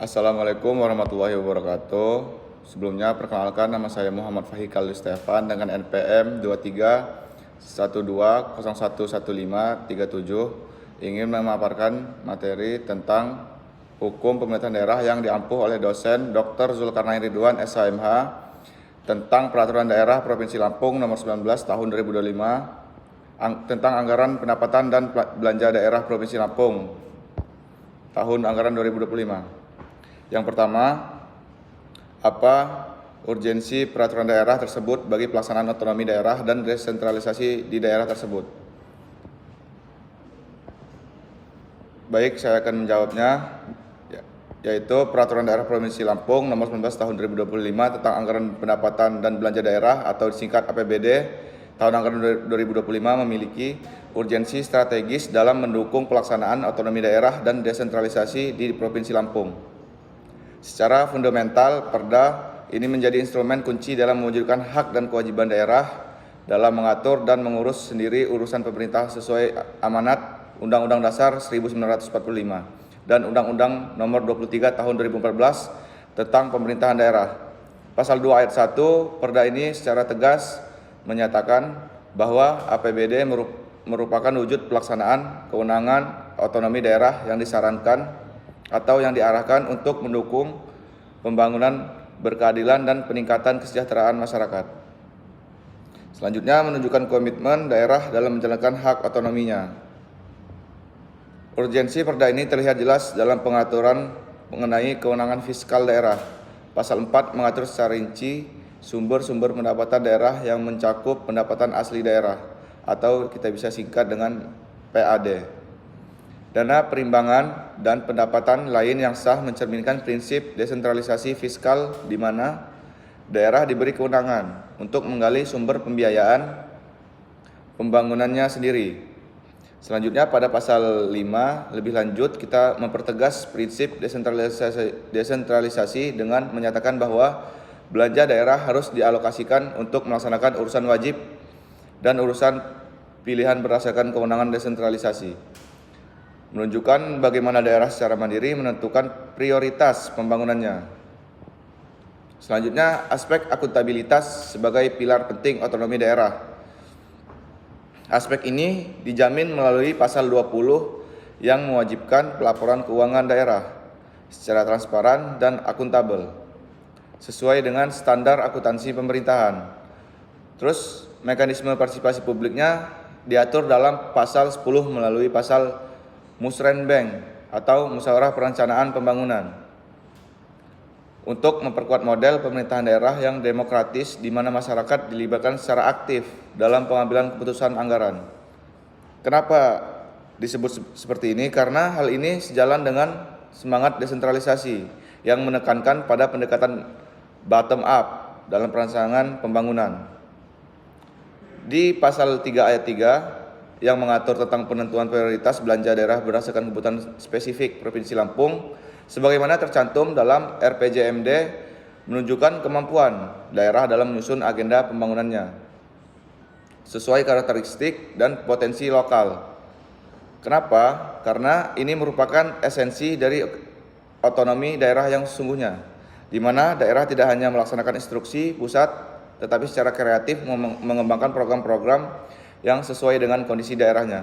Assalamualaikum warahmatullahi wabarakatuh. Sebelumnya perkenalkan, nama saya Muhammad Fahik Khalil Stefan dengan NPM 2312011537, ingin memaparkan materi tentang hukum pemerintahan daerah yang diampuh oleh dosen Dr. Zulkarnain Ridwan SHMH tentang peraturan daerah Provinsi Lampung nomor 19 tahun 2025 tentang anggaran pendapatan dan belanja daerah Provinsi Lampung tahun anggaran 2025. Yang pertama, apa urgensi peraturan daerah tersebut bagi pelaksanaan otonomi daerah dan desentralisasi di daerah tersebut? Baik, saya akan menjawabnya, yaitu peraturan daerah Provinsi Lampung nomor 19 tahun 2025 tentang anggaran pendapatan dan belanja daerah atau disingkat APBD tahun anggaran 2025 memiliki urgensi strategis dalam mendukung pelaksanaan otonomi daerah dan desentralisasi di Provinsi Lampung. Secara fundamental, Perda ini menjadi instrumen kunci dalam mewujudkan hak dan kewajiban daerah dalam mengatur dan mengurus sendiri urusan pemerintah sesuai amanat Undang-Undang Dasar 1945 dan Undang-Undang Nomor 23 Tahun 2014 tentang Pemerintahan Daerah. Pasal 2 ayat 1 Perda ini secara tegas menyatakan bahwa APBD merupakan wujud pelaksanaan kewenangan otonomi daerah yang disarankan atau yang diarahkan untuk mendukung pembangunan berkeadilan dan peningkatan kesejahteraan masyarakat. Selanjutnya, menunjukkan komitmen daerah dalam menjalankan hak otonominya. Urgensi Perda ini terlihat jelas dalam pengaturan mengenai kewenangan fiskal daerah. Pasal 4 mengatur secara rinci sumber-sumber pendapatan daerah yang mencakup pendapatan asli daerah atau kita bisa singkat dengan PAD. Dana perimbangan dan pendapatan lain yang sah mencerminkan prinsip desentralisasi fiskal di mana daerah diberi kewenangan untuk menggali sumber pembiayaan pembangunannya sendiri. Selanjutnya pada pasal 5 lebih lanjut kita mempertegas prinsip desentralisasi dengan menyatakan bahwa belanja daerah harus dialokasikan untuk melaksanakan urusan wajib dan urusan pilihan berdasarkan kewenangan desentralisasi. Menunjukkan bagaimana daerah secara mandiri menentukan prioritas pembangunannya. Selanjutnya, aspek akuntabilitas sebagai pilar penting otonomi daerah. Aspek ini dijamin melalui pasal 20 yang mewajibkan pelaporan keuangan daerah secara transparan dan akuntabel sesuai dengan standar akuntansi pemerintahan. Terus, mekanisme partisipasi publiknya diatur dalam pasal 10 melalui pasal Musrenbeng atau Musyawarah Perencanaan Pembangunan untuk memperkuat model pemerintahan daerah yang demokratis di mana masyarakat dilibatkan secara aktif dalam pengambilan keputusan anggaran. Kenapa disebut seperti ini? Karena hal ini sejalan dengan semangat desentralisasi yang menekankan pada pendekatan bottom up dalam perancangan pembangunan. Di pasal 3 ayat 3 yang mengatur tentang penentuan prioritas belanja daerah berdasarkan kebutuhan spesifik Provinsi Lampung sebagaimana tercantum dalam RPJMD menunjukkan kemampuan daerah dalam menyusun agenda pembangunannya sesuai karakteristik dan potensi lokal. Kenapa? Karena ini merupakan esensi dari otonomi daerah yang sesungguhnya, di mana daerah tidak hanya melaksanakan instruksi pusat tetapi secara kreatif mengembangkan program-program yang sesuai dengan kondisi daerahnya.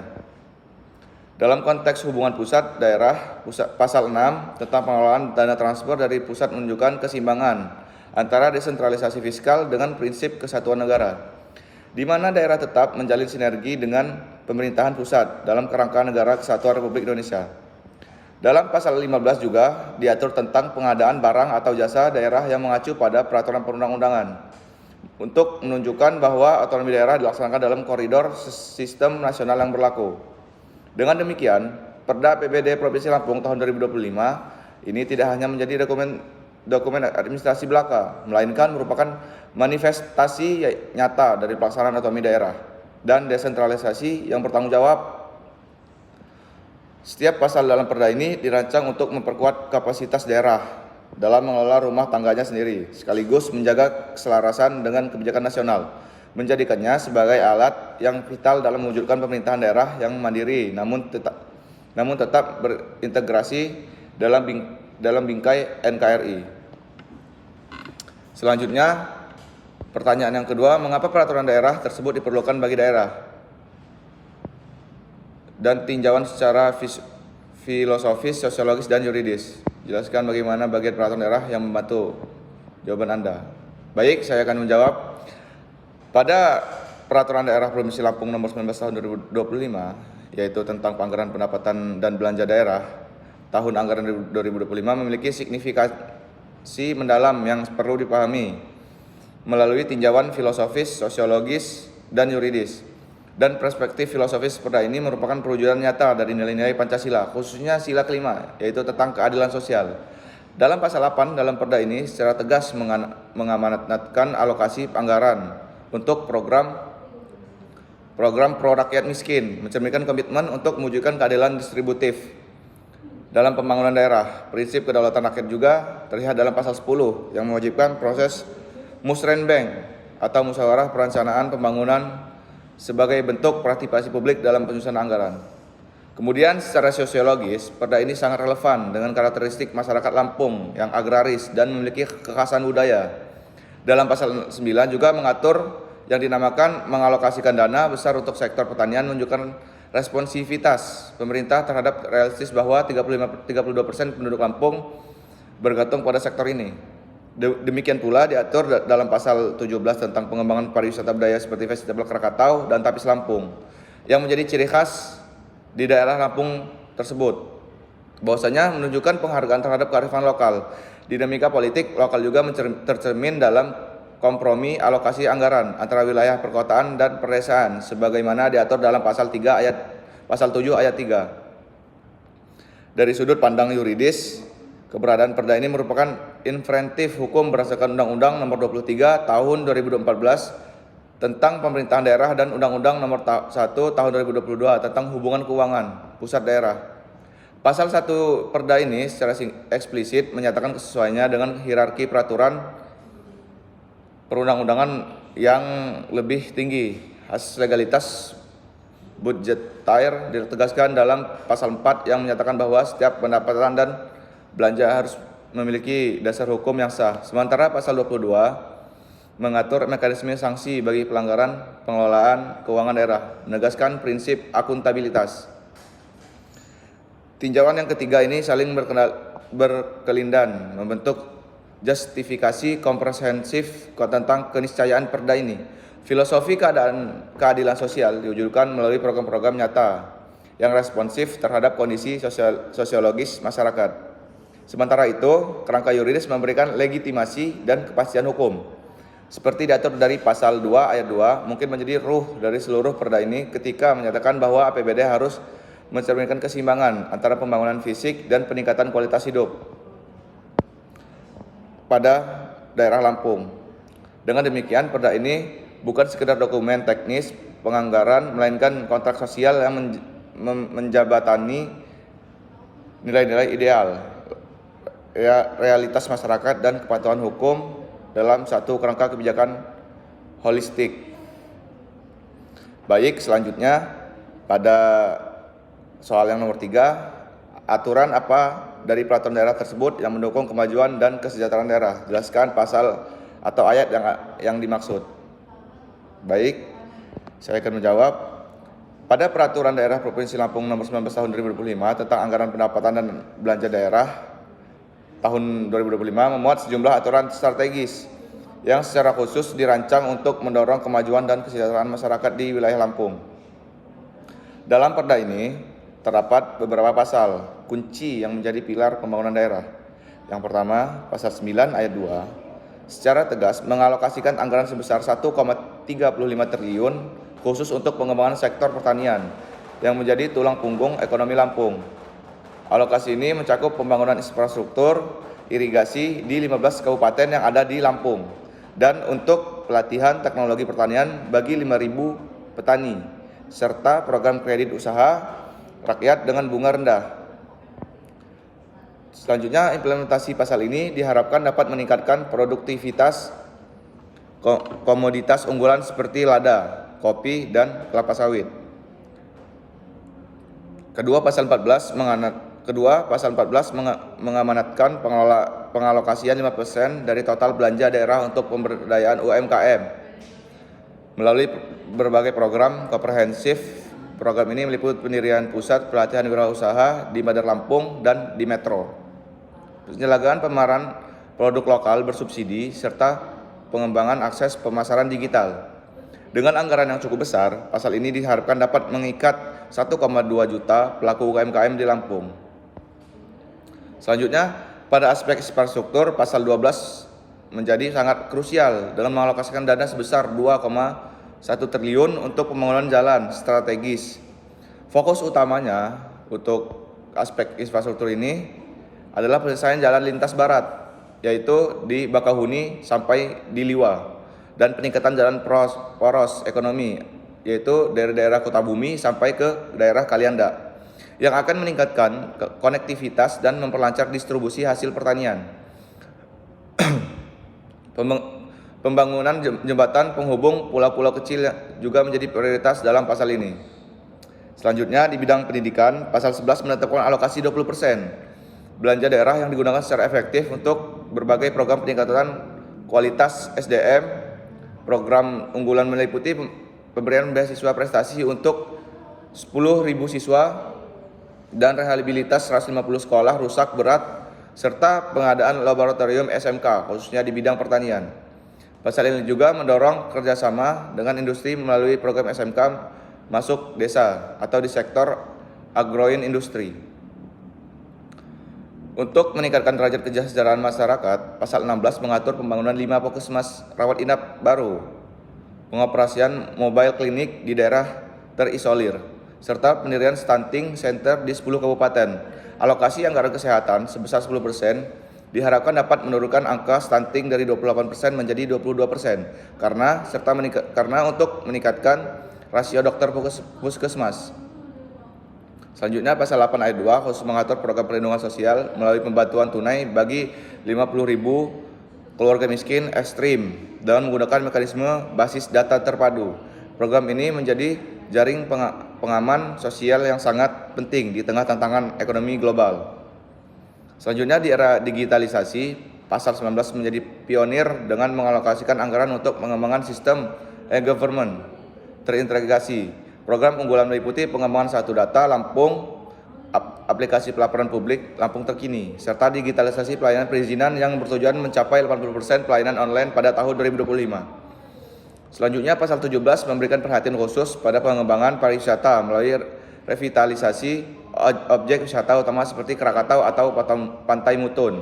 Dalam konteks hubungan pusat daerah, pasal 6 tentang pengelolaan dana transfer dari pusat menunjukkan keseimbangan antara desentralisasi fiskal dengan prinsip kesatuan negara, di mana daerah tetap menjalin sinergi dengan pemerintahan pusat dalam kerangka negara kesatuan Republik Indonesia. Dalam pasal 15 juga diatur tentang pengadaan barang atau jasa daerah yang mengacu pada peraturan perundang-undangan untuk menunjukkan bahwa otonomi daerah dilaksanakan dalam koridor sistem nasional yang berlaku. Dengan demikian, Perda APBD Provinsi Lampung tahun 2025 ini tidak hanya menjadi dokumen administrasi belaka, melainkan merupakan manifestasi nyata dari pelaksanaan otonomi daerah dan desentralisasi yang bertanggung jawab. Setiap pasal dalam Perda ini dirancang untuk memperkuat kapasitas daerah dalam mengelola rumah tangganya sendiri, sekaligus menjaga keselarasan dengan kebijakan nasional, menjadikannya sebagai alat yang vital dalam mewujudkan pemerintahan daerah yang mandiri namun tetap berintegrasi dalam dalam bingkai NKRI. Selanjutnya, pertanyaan yang kedua, mengapa peraturan daerah tersebut diperlukan bagi daerah? Dan tinjauan secara filosofis, sosiologis, dan yuridis. Jelaskan bagaimana bagian peraturan daerah yang membantu jawaban Anda. Baik, saya akan menjawab. Pada Peraturan Daerah Provinsi Lampung Nomor 19 Tahun 2025, yaitu tentang Anggaran Pendapatan dan Belanja Daerah, tahun anggaran 2025 memiliki signifikasi mendalam yang perlu dipahami melalui tinjauan filosofis, sosiologis, dan yuridis. Dan perspektif filosofis perda ini merupakan perwujudan nyata dari nilai-nilai Pancasila, khususnya sila kelima, yaitu tentang keadilan sosial. Dalam pasal 8 dalam perda ini secara tegas mengamanatkan alokasi anggaran untuk program pro rakyat miskin, mencerminkan komitmen untuk mewujudkan keadilan distributif dalam pembangunan daerah. Prinsip kedaulatan rakyat juga terlihat dalam pasal 10 yang mewajibkan proses musrenbeng atau musyawarah perencanaan pembangunan sebagai bentuk partisipasi publik dalam penyusunan anggaran. Kemudian secara sosiologis, perda ini sangat relevan dengan karakteristik masyarakat Lampung yang agraris dan memiliki kekhasan budaya. Dalam pasal 9 juga mengatur yang dinamakan mengalokasikan dana besar untuk sektor pertanian, menunjukkan responsivitas pemerintah terhadap realistis bahwa 32% penduduk Lampung bergantung pada sektor ini. Demikian pula diatur dalam pasal 17 tentang pengembangan pariwisata budaya seperti Festival Krakatau dan Tapis Lampung yang menjadi ciri khas di daerah Lampung tersebut. Bahwasanya menunjukkan penghargaan terhadap kearifan lokal. Dinamika politik lokal juga tercermin dalam kompromi alokasi anggaran antara wilayah perkotaan dan pedesaan sebagaimana diatur dalam pasal 7 ayat 3. Dari sudut pandang yuridis, keberadaan perda ini merupakan inventif hukum berdasarkan Undang-Undang Nomor 23 Tahun 2014 tentang pemerintahan daerah dan Undang-Undang Nomor 1 Tahun 2022 tentang hubungan keuangan pusat daerah. Pasal 1 perda ini secara eksplisit menyatakan kesesuaiannya dengan hierarki peraturan perundang-undangan yang lebih tinggi. Asas legalitas budgetaire ditegaskan dalam pasal 4 yang menyatakan bahwa setiap pendapatan dan belanja harus memiliki dasar hukum yang sah. Sementara pasal 22 mengatur mekanisme sanksi bagi pelanggaran pengelolaan keuangan daerah, menegaskan prinsip akuntabilitas. Tinjauan yang ketiga ini saling berkelindan, membentuk justifikasi komprehensif tentang keniscayaan perda ini. Filosofi keadilan sosial diwujudkan melalui program-program nyata yang responsif terhadap kondisi sosiologis masyarakat. Sementara itu, kerangka yuridis memberikan legitimasi dan kepastian hukum. Seperti diatur dari pasal 2 ayat 2, mungkin menjadi ruh dari seluruh perda ini ketika menyatakan bahwa APBD harus mencerminkan keseimbangan antara pembangunan fisik dan peningkatan kualitas hidup pada daerah Lampung. Dengan demikian, perda ini bukan sekedar dokumen teknis penganggaran, melainkan kontrak sosial yang menjabatani nilai-nilai ideal, realitas masyarakat dan kepatuhan hukum dalam satu kerangka kebijakan holistik. Baik, selanjutnya pada soal yang nomor 3, aturan apa dari peraturan daerah tersebut yang mendukung kemajuan dan kesejahteraan daerah? Jelaskan pasal atau ayat yang dimaksud. Baik, saya akan menjawab. Pada Peraturan Daerah Provinsi Lampung Nomor 19 Tahun 2025 tentang Anggaran Pendapatan dan Belanja Daerah tahun 2025 memuat sejumlah aturan strategis yang secara khusus dirancang untuk mendorong kemajuan dan kesejahteraan masyarakat di wilayah Lampung. Dalam perda ini terdapat beberapa pasal kunci yang menjadi pilar pembangunan daerah. Yang pertama, pasal 9 ayat 2 secara tegas mengalokasikan anggaran sebesar 1,35 triliun khusus untuk pengembangan sektor pertanian yang menjadi tulang punggung ekonomi Lampung. Alokasi ini mencakup pembangunan infrastruktur irigasi di 15 kabupaten yang ada di Lampung dan untuk pelatihan teknologi pertanian bagi 5.000 petani serta program kredit usaha rakyat dengan bunga rendah. Selanjutnya, implementasi pasal ini diharapkan dapat meningkatkan produktivitas komoditas unggulan seperti lada, kopi, dan kelapa sawit. Kedua, pasal 14 kedua, pasal 14 mengamanatkan pengalokasian 5% dari total belanja daerah untuk pemberdayaan UMKM melalui berbagai program komprehensif. Program ini meliputi pendirian pusat pelatihan wirausaha di Bandar Lampung dan di Metro, penyelenggaraan pemasaran produk lokal bersubsidi, serta pengembangan akses pemasaran digital. Dengan anggaran yang cukup besar, pasal ini diharapkan dapat mengikat 1,2 juta pelaku UMKM di Lampung. Selanjutnya, pada aspek infrastruktur, pasal 12 menjadi sangat krusial dengan mengalokasikan dana sebesar 2,1 triliun untuk pembangunan jalan strategis. Fokus utamanya untuk aspek infrastruktur ini adalah penyelesaian jalan lintas barat, yaitu di Bakahuni sampai di Liwa, dan peningkatan jalan poros ekonomi, yaitu dari daerah Kutabumi sampai ke daerah Kalianda, yang akan meningkatkan konektivitas dan memperlancar distribusi hasil pertanian. Pembangunan jembatan penghubung pulau-pulau kecil juga menjadi prioritas dalam pasal ini. Selanjutnya, di bidang pendidikan, pasal 11 menetapkan alokasi 20% belanja daerah yang digunakan secara efektif untuk berbagai program peningkatan kualitas SDM. Program unggulan meliputi pemberian beasiswa prestasi untuk 10.000 siswa dan rehabilitas 150 sekolah rusak berat, serta pengadaan laboratorium SMK khususnya di bidang pertanian. Pasal ini juga mendorong kerjasama dengan industri melalui program SMK masuk desa atau di sektor agroin industri. Untuk meningkatkan derajat kesejahteraan masyarakat, pasal 16 mengatur pembangunan 5 puskesmas rawat inap baru, pengoperasian mobile klinik di daerah terisolir, serta pendirian stunting center di 10 kabupaten. Alokasi anggaran kesehatan sebesar 10% diharapkan dapat menurunkan angka stunting dari 28% menjadi 22% karena untuk meningkatkan rasio dokter puskesmas. Selanjutnya, pasal 8 ayat 2 khusus mengatur program perlindungan sosial melalui pembantuan tunai bagi 50.000 keluarga miskin ekstrim dengan menggunakan mekanisme basis data terpadu. Program ini menjadi jaring pengaman sosial yang sangat penting di tengah tantangan ekonomi global. Selanjutnya, di era digitalisasi, pasal 19 menjadi pionir dengan mengalokasikan anggaran untuk pengembangan sistem e-government terintegrasi. Program unggulan meliputi pengembangan satu data Lampung, aplikasi pelaporan publik Lampung terkini, serta digitalisasi pelayanan perizinan yang bertujuan mencapai 80% pelayanan online pada tahun 2025. Selanjutnya, pasal 17 memberikan perhatian khusus pada pengembangan pariwisata melalui revitalisasi objek wisata utama seperti Krakatau atau Pantai Mutun,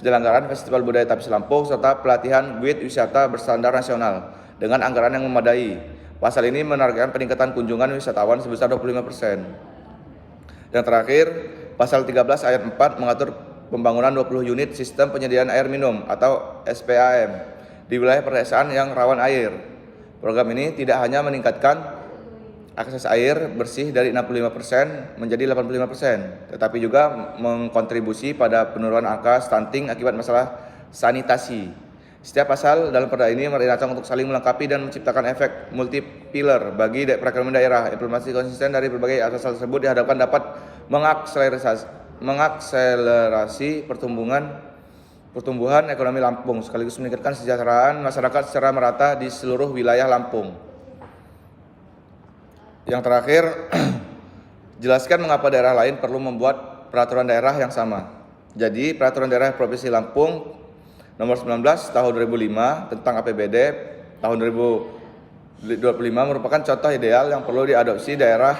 penyelenggaraan Festival Budaya Tapis Lampung, serta pelatihan guide wisata berstandar nasional dengan anggaran yang memadai. Pasal ini menargetkan peningkatan kunjungan wisatawan sebesar 25%. Dan terakhir, pasal 13 ayat 4 mengatur pembangunan 20 unit sistem penyediaan air minum atau SPAM di wilayah pedesaan yang rawan air. Program ini tidak hanya meningkatkan akses air bersih dari 65% menjadi 85%, tetapi juga mengkontribusi pada penurunan angka stunting akibat masalah sanitasi. Setiap pasal dalam perda ini dirancang untuk saling melengkapi dan menciptakan efek multi-pilar bagi perekonomian daerah. Implementasi konsisten dari berbagai asas tersebut diharapkan dapat mengakselerasi pertumbuhan ekonomi Lampung sekaligus meningkatkan kesejahteraan masyarakat secara merata di seluruh wilayah Lampung. Yang terakhir, jelaskan mengapa daerah lain perlu membuat peraturan daerah yang sama. Jadi, peraturan daerah Provinsi Lampung Nomor 19 tahun 2005 tentang APBD tahun 2025 merupakan contoh ideal yang perlu diadopsi daerah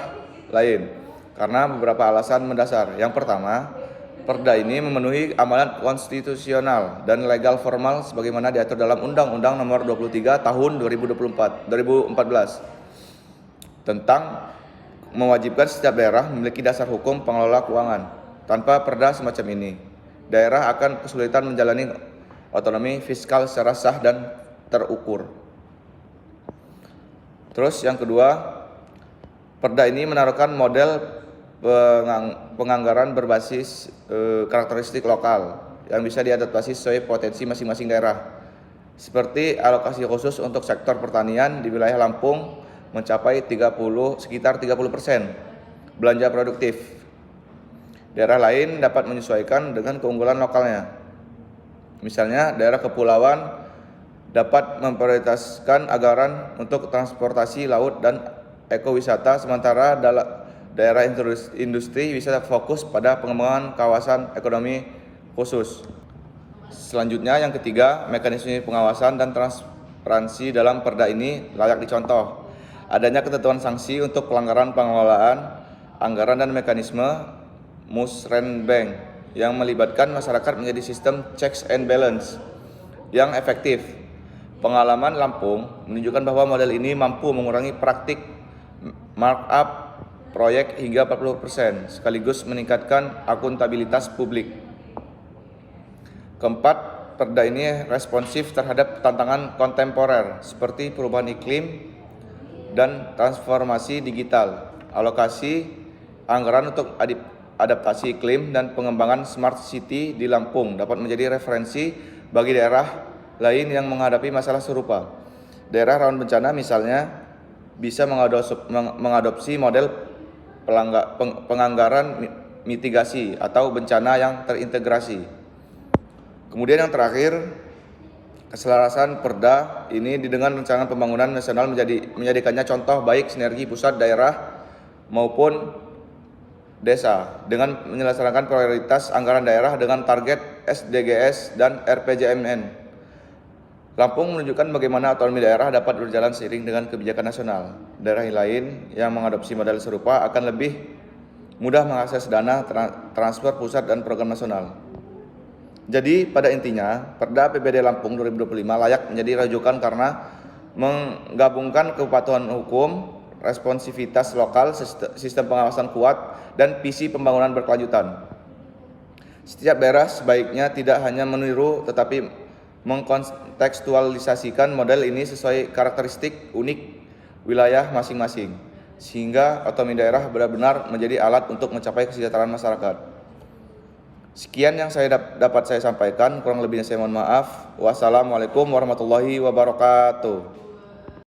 lain karena beberapa alasan mendasar. Yang pertama, perda ini memenuhi amanat konstitusional dan legal formal sebagaimana diatur dalam Undang-Undang Nomor 23 tahun 2014 tentang mewajibkan setiap daerah memiliki dasar hukum pengelola keuangan. Tanpa perda semacam ini, daerah akan kesulitan menjalani otonomi fiskal secara sah dan terukur. Terus yang kedua, perda ini menaruhkan model penganggaran berbasis karakteristik lokal yang bisa diadaptasi sesuai potensi masing-masing daerah. Seperti alokasi khusus untuk sektor pertanian di wilayah Lampung mencapai sekitar 30% belanja produktif. Daerah lain dapat menyesuaikan dengan keunggulan lokalnya. Misalnya, daerah kepulauan dapat memprioritaskan anggaran untuk transportasi laut dan ekowisata, sementara daerah industri bisa fokus pada pengembangan kawasan ekonomi khusus. Selanjutnya, yang ketiga, mekanisme pengawasan dan transparansi dalam Perda ini layak dicontoh. Adanya ketentuan sanksi untuk pelanggaran pengelolaan anggaran dan mekanisme musrenbang yang melibatkan masyarakat menjadi sistem checks and balance yang efektif. Pengalaman Lampung menunjukkan bahwa model ini mampu mengurangi praktik markup proyek hingga 40%, sekaligus meningkatkan akuntabilitas publik. Keempat, Perda ini responsif terhadap tantangan kontemporer seperti perubahan iklim dan transformasi digital. Alokasi anggaran untuk adaptasi iklim dan pengembangan smart city di Lampung dapat menjadi referensi bagi daerah lain yang menghadapi masalah serupa. Daerah rawan bencana misalnya bisa mengadopsi model penganggaran mitigasi atau bencana yang terintegrasi. Kemudian yang terakhir, keselarasan Perda ini dengan rencana pembangunan nasional menjadikannya contoh baik sinergi pusat, daerah maupun desa dengan menyelesaikan prioritas anggaran daerah dengan target SDGs dan RPJMN. Lampung menunjukkan bagaimana otonomi daerah dapat berjalan seiring dengan kebijakan nasional. Daerah lain yang mengadopsi model serupa akan lebih mudah mengakses dana transfer pusat dan program nasional. Jadi pada intinya, Perda APBD Lampung 2025 layak menjadi rujukan karena menggabungkan kepatuhan hukum, responsivitas lokal, sistem pengawasan kuat, dan visi pembangunan berkelanjutan. Setiap daerah sebaiknya tidak hanya meniru tetapi mengkontekstualisasikan model ini sesuai karakteristik unik wilayah masing-masing, sehingga otonomi daerah benar-benar menjadi alat untuk mencapai kesejahteraan masyarakat. Sekian yang dapat saya sampaikan, kurang lebihnya saya mohon maaf. Wassalamualaikum warahmatullahi wabarakatuh.